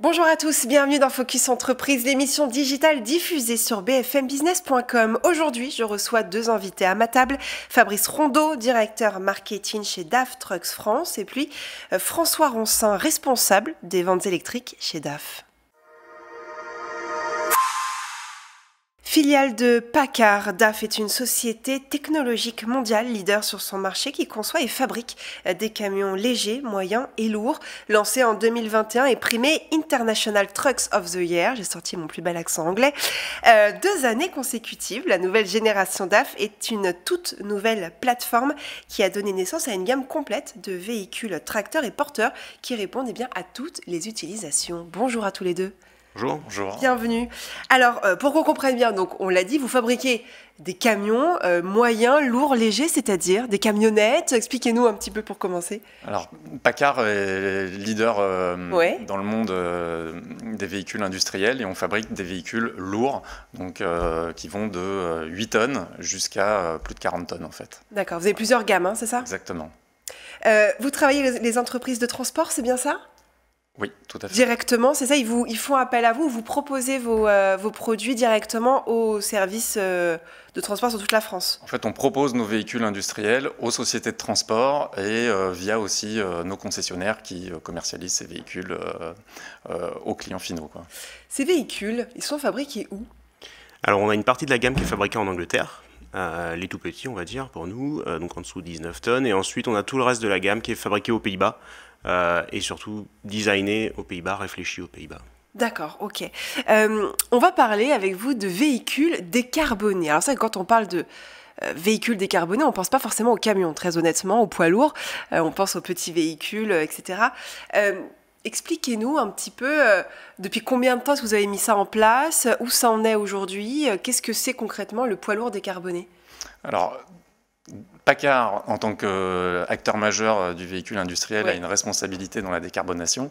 Bonjour à tous, bienvenue dans Focus Entreprise, l'émission digitale diffusée sur bfmbusiness.com. Aujourd'hui, je reçois deux invités à ma table. Fabrice Rondeau, directeur marketing chez DAF Trucks France, et puis François Roncin, responsable des ventes électriques chez DAF. Filiale de PACCAR, DAF est une société technologique mondiale, leader sur son marché, qui conçoit et fabrique des camions légers, moyens et lourds. Lancé en 2021 et primé International Trucks of the Year, j'ai sorti mon plus bel accent anglais, 2 années consécutives. La nouvelle génération DAF est une toute nouvelle plateforme qui a donné naissance à une gamme complète de véhicules tracteurs et porteurs qui répondent à toutes les utilisations. Bonjour à tous les deux. Bonjour. Bonjour. Bienvenue. Alors, pour qu'on comprenne bien, donc on l'a dit, vous fabriquez des camions moyens, lourds, légers, c'est-à-dire des camionnettes. Expliquez-nous un petit peu pour commencer. Alors, PACCAR est leader dans le monde des véhicules industriels et on fabrique des véhicules lourds, donc qui vont de 8 tonnes jusqu'à plus de 40 tonnes en fait. D'accord, vous avez plusieurs gammes, hein, c'est ça? Exactement. Vous travaillez les entreprises de transport, c'est bien ça? Oui, tout à fait. Directement, c'est ça, ils font appel à vous, vous proposez vos produits directement aux services de transport sur toute la France. En fait, on propose nos véhicules industriels aux sociétés de transport et via aussi nos concessionnaires qui commercialisent ces véhicules aux clients finaux, quoi. Ces véhicules, ils sont fabriqués où? Alors, on a une partie de la gamme qui est fabriquée en Angleterre. Les tout petits, on va dire, pour nous, donc en dessous de 19 tonnes. Et ensuite, on a tout le reste de la gamme qui est fabriqué aux Pays-Bas. Et surtout designé aux Pays-Bas, réfléchi aux Pays-Bas. D'accord, ok. On va parler avec vous de véhicules décarbonés. Alors ça, quand on parle de véhicules décarbonés, on ne pense pas forcément aux camions, très honnêtement, aux poids lourds. On pense aux petits véhicules, etc. Expliquez-nous un petit peu depuis combien de temps vous avez mis ça en place, où ça en est aujourd'hui, qu'est-ce que c'est concrètement le poids lourd décarboné? Alors, PACCAR, en tant qu'acteur majeur du véhicule industriel, a une responsabilité dans la décarbonation.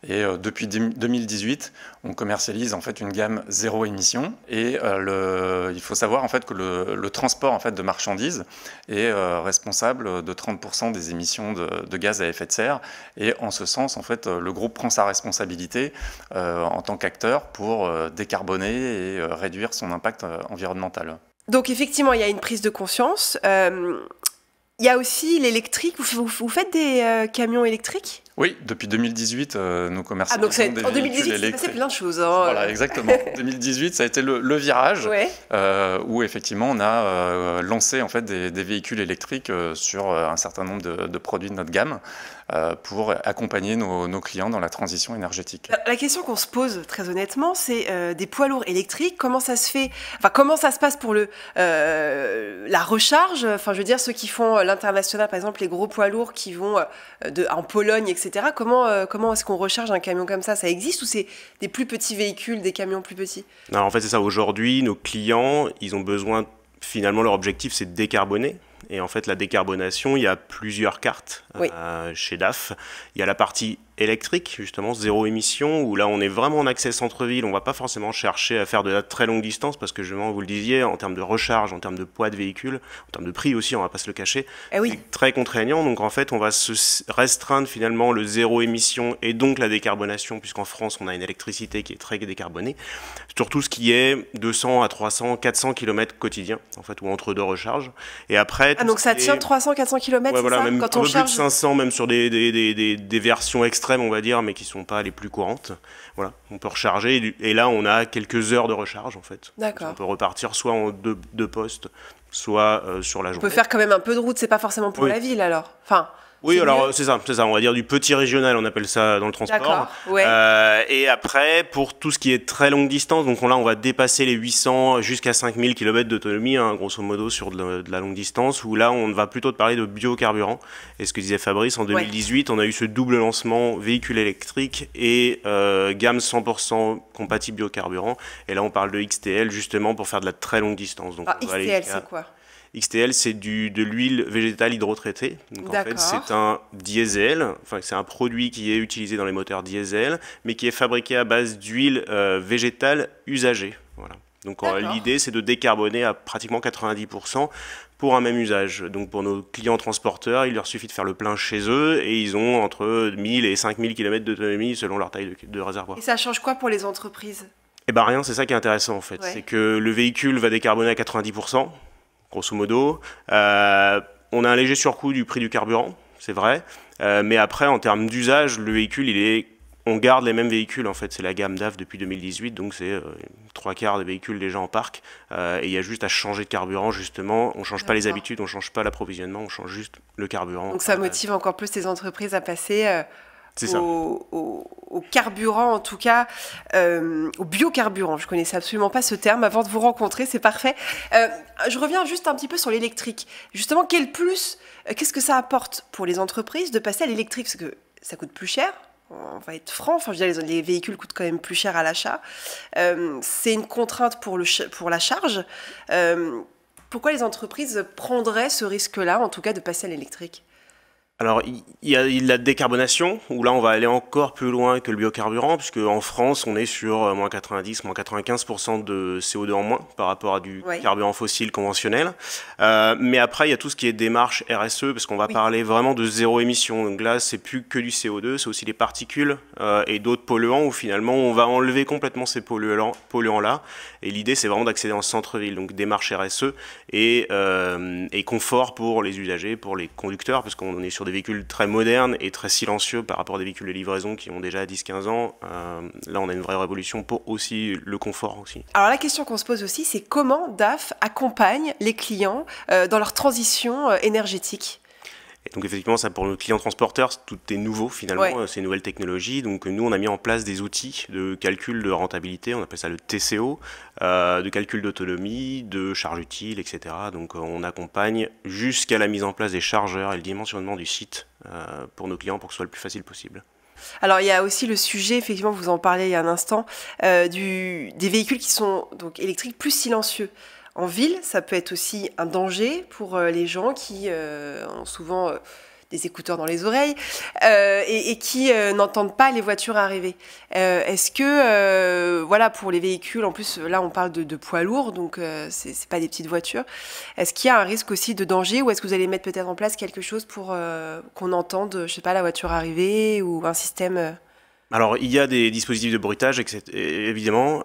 Et depuis 2018, on commercialise en fait une gamme zéro émission. Et il faut savoir en fait que le transport en fait de marchandises est responsable de 30% des émissions de gaz à effet de serre. Et en ce sens, en fait, le groupe prend sa responsabilité en tant qu'acteur pour décarboner et réduire son impact environnemental. Donc effectivement, il y a une prise de conscience. Il y a aussi l'électrique. Vous faites des camions électriques? Oui, depuis 2018, nous commercialisons des en 2018, véhicules électriques. Il s'est passé plein de choses. Hein. Voilà, exactement. 2018, ça a été le virage où effectivement on a lancé en fait des véhicules électriques sur un certain nombre de produits de notre gamme pour accompagner nos clients dans la transition énergétique. La question qu'on se pose très honnêtement, c'est des poids lourds électriques. Comment ça se fait? Enfin, comment ça se passe pour la recharge? Enfin, je veux dire, ceux qui font l'international, par exemple, les gros poids lourds qui vont en Pologne, etc. Comment est-ce qu'on recharge un camion comme ça? Ça existe ou c'est des plus petits véhicules, des camions plus petits? Non, en fait, c'est ça. Aujourd'hui, nos clients, ils ont besoin, finalement, leur objectif, c'est de décarboner. Et en fait, la décarbonation, il y a plusieurs cartes chez DAF. Il y a la partie électrique, justement, zéro émission, où là, on est vraiment en accès centre-ville. On ne va pas forcément chercher à faire de la très longue distance, parce que, justement, vous le disiez, en termes de recharge, en termes de poids de véhicule, en termes de prix aussi, on ne va pas se le cacher, c'est très contraignant. Donc, en fait, on va se restreindre, finalement, le zéro émission et donc la décarbonation, puisqu'en France, on a une électricité qui est très décarbonée, sur tout ce qui est 200 à 300, 400 km quotidiens, en fait, ou entre deux recharges. Et après... donc ça tient 300, 400 km, voilà, ça, même quand un on peu charge... plus de 500, même sur des versions extrêmes, on va dire, mais qui ne sont pas les plus courantes. Voilà, on peut recharger, et là, on a quelques heures de recharge, en fait. D'accord. On peut repartir soit en deux postes, soit sur la journée. On peut faire quand même un peu de route, c'est pas forcément pour la ville, alors. Enfin... Oui, alors c'est ça, on va dire du petit régional, on appelle ça dans le transport. D'accord, et après, pour tout ce qui est très longue distance, donc là on va dépasser les 800 jusqu'à 5000 km d'autonomie, hein, grosso modo sur de la longue distance, où là on va plutôt parler de biocarburant. Et ce que disait Fabrice, en 2018, on a eu ce double lancement véhicule électrique et gamme 100% compatible biocarburant. Et là on parle de XTL justement pour faire de la très longue distance. Donc, XTL, c'est quoi ? XTL, c'est de l'huile végétale hydrotraitée. Donc en fait, c'est un diesel, enfin c'est un produit qui est utilisé dans les moteurs diesel, mais qui est fabriqué à base d'huile végétale usagée. Voilà. Donc l'idée, c'est de décarboner à pratiquement 90%, pour un même usage. Donc pour nos clients transporteurs, il leur suffit de faire le plein chez eux et ils ont entre 1000 et 5000 km d'autonomie selon leur taille de réservoir. Et ça change quoi pour les entreprises? Eh ben rien, c'est ça qui est intéressant en fait. C'est que le véhicule va décarboner à 90%, grosso modo. On a un léger surcoût du prix du carburant, c'est vrai. Mais après, en termes d'usage, le véhicule, on garde les mêmes véhicules en fait. C'est la gamme DAF depuis 2018, donc c'est 3/4 des véhicules déjà en parc. Et il y a juste à changer de carburant justement. On ne change pas les habitudes, on ne change pas l'approvisionnement, on change juste le carburant. Donc ça motive encore plus les entreprises à passer au carburant, en tout cas, au biocarburant. Je ne connaissais absolument pas ce terme avant de vous rencontrer, c'est parfait. Je reviens juste un petit peu sur l'électrique. Justement, qu'est-ce que ça apporte pour les entreprises de passer à l'électrique? Parce que ça coûte plus cher. On va être franc, enfin, je veux dire, les véhicules coûtent quand même plus cher à l'achat. C'est une contrainte pour la charge. Pourquoi les entreprises prendraient ce risque-là, en tout cas, de passer à l'électrique? Alors, il y a la décarbonation, où là, on va aller encore plus loin que le biocarburant, puisque en France, on est sur moins 90, moins 95% de CO2 en moins par rapport à du carburant fossile conventionnel. Mais après, il y a tout ce qui est démarche RSE, parce qu'on va parler vraiment de zéro émission. Donc là, c'est plus que du CO2, c'est aussi les particules et d'autres polluants, où finalement, on va enlever complètement ces polluants-là. Et l'idée, c'est vraiment d'accéder en centre-ville, donc démarche RSE et confort pour les usagers, pour les conducteurs, parce qu'on est sur des véhicules très modernes et très silencieux par rapport à des véhicules de livraison qui ont déjà 10-15 ans. Là, on a une vraie révolution pour aussi le confort aussi. Alors la question qu'on se pose aussi, c'est comment DAF accompagne les clients dans leur transition énergétique? Et donc effectivement, ça pour nos clients transporteurs, tout est nouveau finalement, ces nouvelles technologies. Donc nous, on a mis en place des outils de calcul de rentabilité, on appelle ça le TCO, de calcul d'autonomie, de charge utile, etc. Donc on accompagne jusqu'à la mise en place des chargeurs et le dimensionnement du site pour nos clients pour que ce soit le plus facile possible. Alors il y a aussi le sujet, effectivement, vous en parliez il y a un instant, des véhicules qui sont donc électriques plus silencieux. En ville, ça peut être aussi un danger pour les gens qui ont souvent des écouteurs dans les oreilles et qui n'entendent pas les voitures arriver. Est-ce que, voilà, pour les véhicules, en plus, là, on parle de poids lourds, donc c'est pas des petites voitures. Est-ce qu'il y a un risque aussi de danger ou est-ce que vous allez mettre peut-être en place quelque chose pour qu'on entende, je sais pas, la voiture arriver ou un système Alors, il y a des dispositifs de bruitage, évidemment.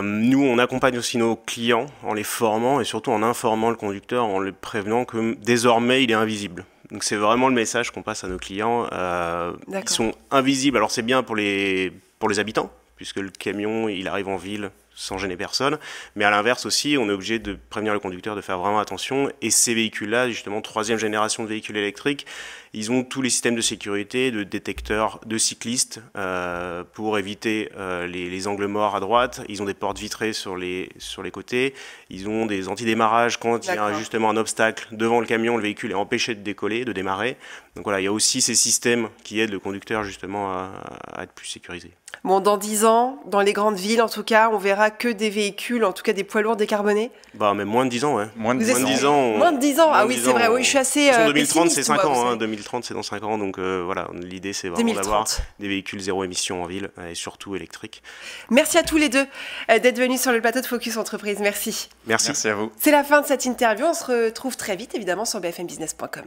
Nous, on accompagne aussi nos clients en les formant et surtout en informant le conducteur, en le prévenant que désormais, il est invisible. Donc, c'est vraiment le message qu'on passe à nos clients. Ils sont invisibles. Alors, c'est bien pour les habitants, puisque le camion, il arrive en ville sans gêner personne. Mais à l'inverse aussi, on est obligé de prévenir le conducteur de faire vraiment attention. Et ces véhicules-là, justement, 3e génération de véhicules électriques, ils ont tous les systèmes de sécurité, de détecteurs de cyclistes pour éviter les angles morts à droite. Ils ont des portes vitrées sur les côtés. Ils ont des antidémarrages quand il y a justement un obstacle devant le camion, le véhicule est empêché de décoller, de démarrer. Donc voilà, il y a aussi ces systèmes qui aident le conducteur justement à être plus sécurisé. Bon, dans 10 ans, dans les grandes villes en tout cas, on verra que des véhicules, en tout cas des poids lourds décarbonés? Bah, même moins de 10 ans, ouais. Moins de 10 ans. Moins de 10 ans, ah oui, c'est vrai, oui, je suis assez. En 2030, c'est 5 ans, hein, 2030, c'est dans 5 ans, donc voilà, l'idée c'est vraiment d'avoir des véhicules zéro émission en ville et surtout électriques. Merci à tous les deux d'être venus sur le plateau de Focus Entreprise, merci. Merci à vous. C'est la fin de cette interview, on se retrouve très vite évidemment sur bfmbusiness.com.